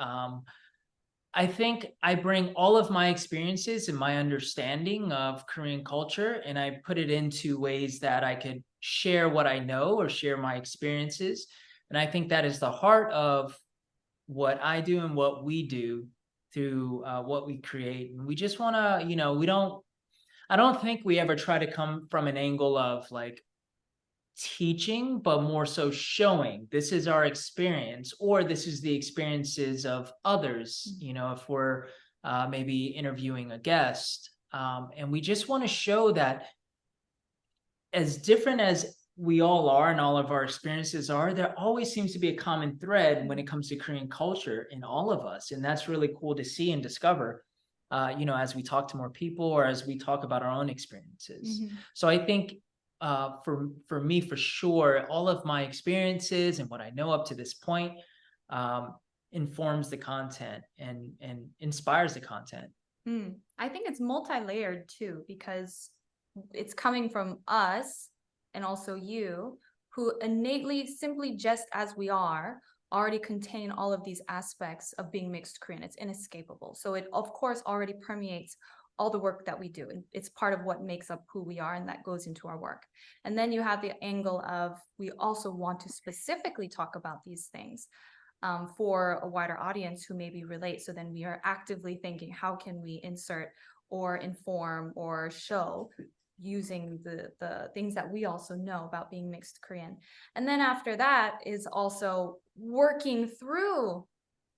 I think I bring all of my experiences and my understanding of Korean culture, and I put it into ways that I could share what I know or share my experiences. And I think that is the heart of what I do and what we do through what we create. And we just want to, I don't think we ever try to come from an angle of like teaching, but more so showing this is our experience or this is the experiences of others, if we're maybe interviewing a guest. And we just want to show that as different as we all are and all of our experiences are, there always seems to be a common thread when it comes to Korean culture in all of us. And that's really cool to see and discover. as we talk to more people or as we talk about our own experiences. Mhm. So I think for me, for sure, all of my experiences and what I know up to this point informs the content and inspires the content. I think it's multi-layered too, because it's coming from us and also you, who innately, simply just as we are, already contain all of these aspects of being mixed Korean. It's inescapable. So it, of course, already permeates all the work that we do. And it's part of what makes up who we are, and that goes into our work. And then you have the angle of, we also want to specifically talk about these things for a wider audience who maybe relate. So then we are actively thinking, how can we insert or inform or show using the things that we also know about being mixed Korean. And then after that is also working through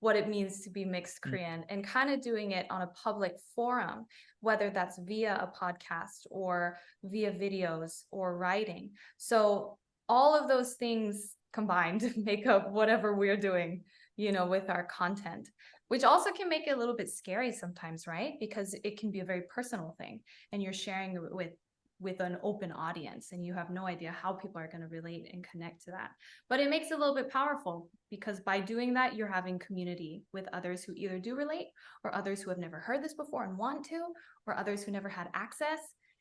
what it means to be mixed Korean and kind of doing it on a public forum, whether that's via a podcast or via videos or writing. So all of those things combined make up whatever we're doing, with our content, which also can make it a little bit scary sometimes, right? Because it can be a very personal thing and you're sharing it with an open audience and you have no idea how people are going to relate and connect to that. But it makes it a little bit powerful, because by doing that, you're having community with others who either do relate, or others who have never heard this before and want to, or others who never had access.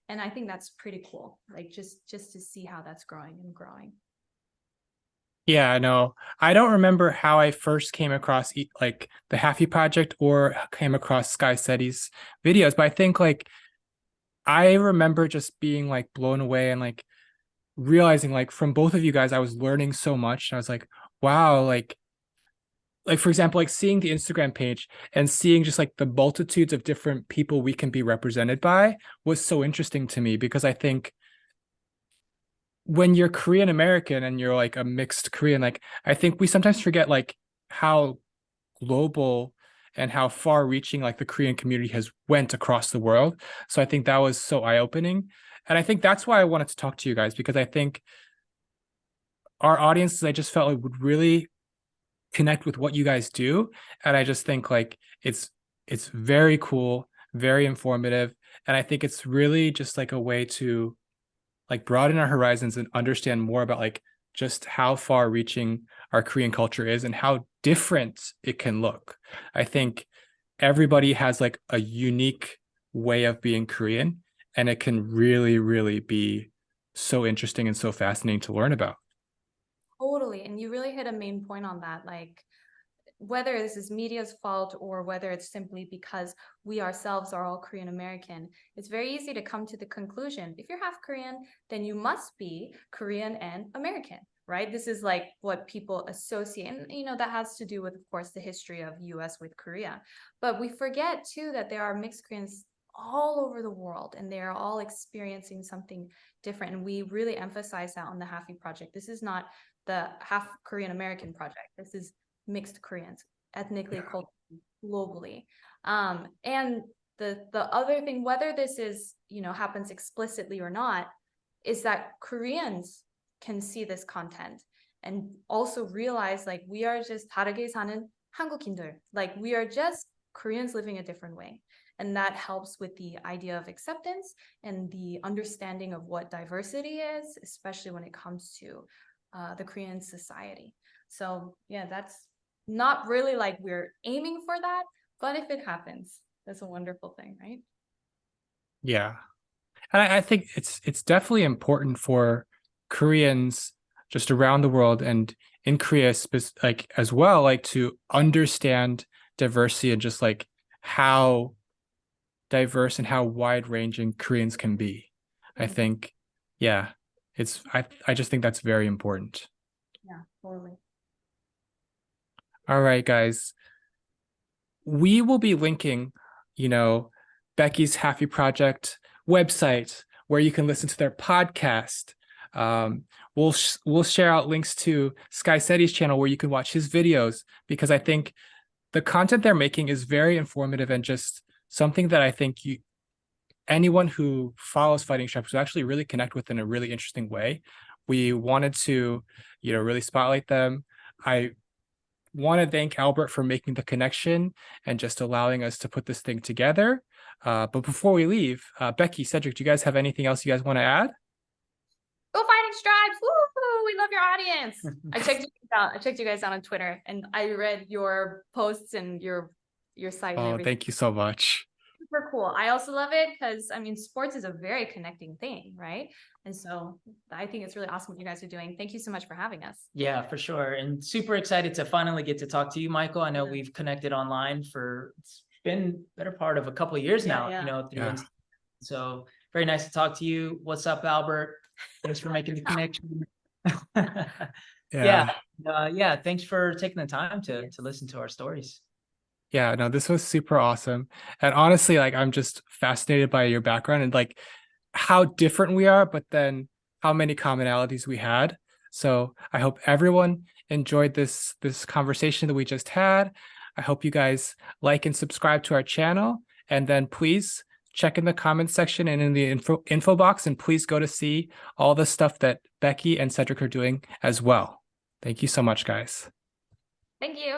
And I think that's pretty cool, like just to see how that's growing and growing. Yeah, I know. I don't remember how I first came across like the Halfie Project or came across Sky SETI's videos, but I think like I remember just being like blown away and like realizing like from both of you guys, I was learning so much. And I was like, wow, like for example, like seeing the Instagram page and seeing just like the multitudes of different people we can be represented by was so interesting to me, because I think when you're Korean American and you're like a mixed Korean, like I think we sometimes forget like how global and how far reaching like the Korean community has went across the world. So I think that was so eye-opening. And I think that's why I wanted to talk to you guys, because I think our audiences, I just felt like would really connect with what you guys do. And I just think like it's very cool, very informative. And I think it's really just like a way to like broaden our horizons and understand more about like just how far reaching our Korean culture is and how different it can look. I think everybody has like a unique way of being Korean, and it can really, really be so interesting and so fascinating to learn about. Totally. And you really hit a main point on that. Like, whether this is media's fault or whether it's simply because we ourselves are all Korean American, it's very easy to come to the conclusion, if you're half Korean, then you must be Korean and American, right? This is like what people associate. And, that has to do with, of course, the history of US with Korea. But we forget too that there are mixed Koreans all over the world and they're all experiencing something different. And we really emphasize that on the Halfie Project. This is not the half Korean American project. This is mixed Koreans, ethnically, culturally, globally. And the other thing, whether this is, happens explicitly or not, is that Koreans can see this content and also realize like we are just 다르게 사는 한국인들. Like we are just Koreans living a different way. And that helps with the idea of acceptance and the understanding of what diversity is, especially when it comes to the Korean society. So yeah, that's not really like we're aiming for that, but if it happens, that's a wonderful thing, right? Yeah. And I think it's definitely important for Koreans just around the world and in Korea like as well, like to understand diversity and just like how diverse and how wide ranging Koreans can be. I think, yeah, I just think that's very important. Yeah, totally. All right, guys. We will be linking, Becky's Halfie Project website where you can listen to their podcast. We'll share out links to Sky SETI's channel where you can watch his videos, because I think the content they're making is very informative and just something that I think anyone who follows Fighting Straps will actually really connect with in a really interesting way. We wanted to, really spotlight them. I want to thank Albert for making the connection and just allowing us to put this thing together. But before we leave, Becky, Cedric, do you guys have anything else you guys want to add? Go Fighting Stripes! Woo! We love your audience. I checked you guys out. I checked you guys out on Twitter, and I read your posts and your site and Oh, everything. thank you so much. Super cool. I also love it because I mean, sports is a very connecting thing, right? And so I think it's really awesome what you guys are doing. Thank you so much for having us. Yeah, for sure. And super excited to finally get to talk to you, Michael. I know Yeah. we've connected online for, it's been better part of a couple of years now, Yeah. you know, through Yeah. Insta. So very nice to talk to you. What's up, Albert? Thanks for making the connection. Yeah. Yeah. Thanks for taking the time to listen to our stories. Yeah, no, this was super awesome. And honestly, like I'm just fascinated by your background and like how different we are, but then how many commonalities we had. So I hope everyone enjoyed this conversation that we just had. I hope you guys like and subscribe to our channel. And then please check in the comments section and in the info box, and please go to see all the stuff that Becky and Cedric are doing as well. Thank you so much, guys. Thank you.